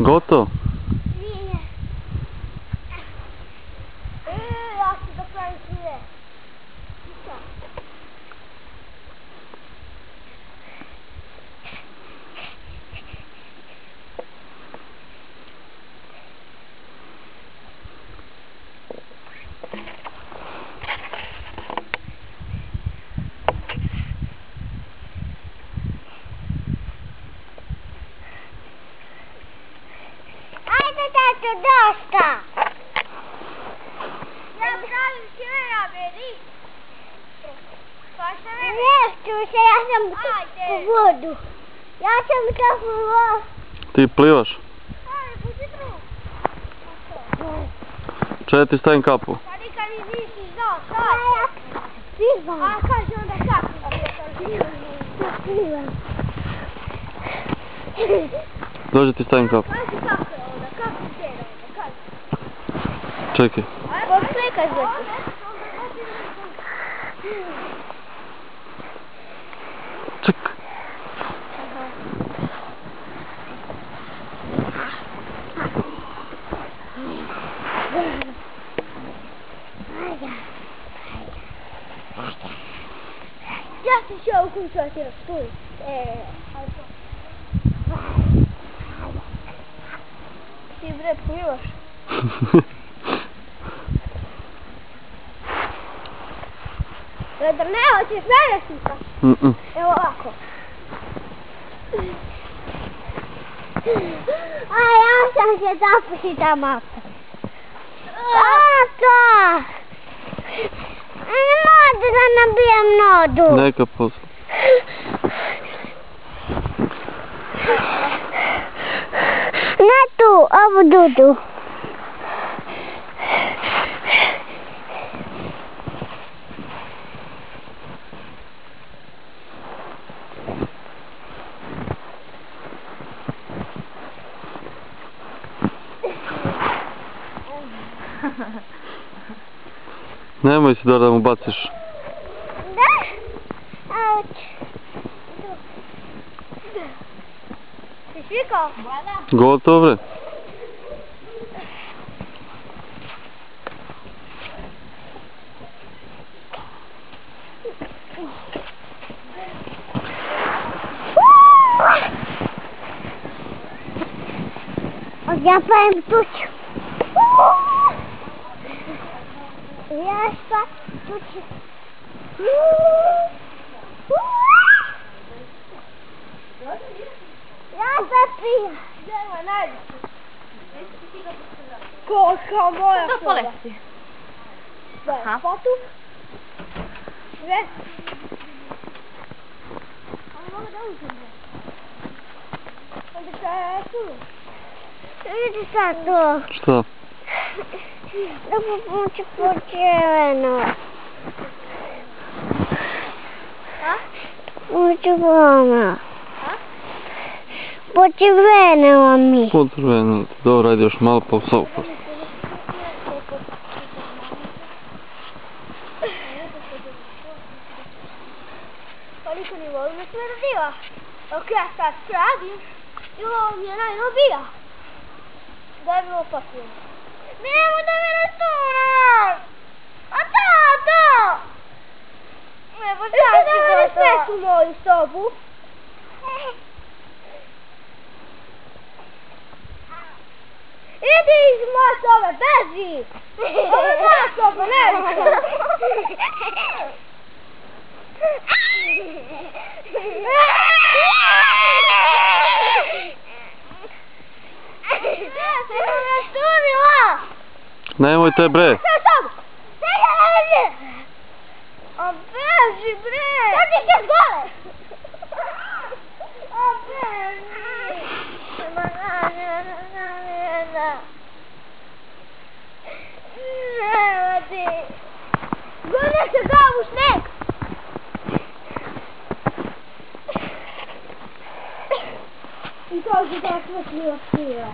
Gotovo? Nije. Ja ću da pravim sve. Tato, dosta! Ja pravim sjera, veri! Svašta veri? Nešto se, ja sam u vodu. Ja sam tako u vodu. Ti plivaš? Ajde, pusti prvo. Čekaj ti stavim kapu. Pa nikad nisi znao, šta? Ja plivam. A kaži onda kako? Ja plivam. Dođi ti stavim kapu. Kaži kako je onda, kako sjera onda, kaži. Čekaj. Poslikaj se. Ček. Ja se še ukućati na stuli. Ti bre plivaš. Da ne hoćeš mene slikat? Evo ovako. A ja sam se zapustita mapa. Tata! Nodu da nabijem nodu. Neka posla. Ne tu, ovu dudu. Nemoj si da mu baciš. Da? Auć. Si svikao? Gotovo bre. Ja pravim tuču. Ja šta tuču. Ja se pijem. Dajma, najdi se. Koliko moja To poleti. Aha. Fotu? Sve? Ali mogu da uzem. Onda šta je puno? Vidi sad to. Šta? Da pomoći počeveno. A? Pomoći vama. A? Počeveno mi. Potrebno. Dobro, ajde još malo pa u sobu. Pa niko ne volim da se me rodiva. Dok ja sad radim, i ovo mi je najnobija. Daj mi ovo papir. Nemo da me rastunaš! A tato! Ne, pa šta si gotova? Ne sve u moju sobu. Idi iz moje sobe, beži! Ovo je moja soba, ne vidim. Nemojte bre. A beži bre! Sad ti ćeš gole! A beži! Nema ti! Gone se glavu u sneg! I to će da sve smije.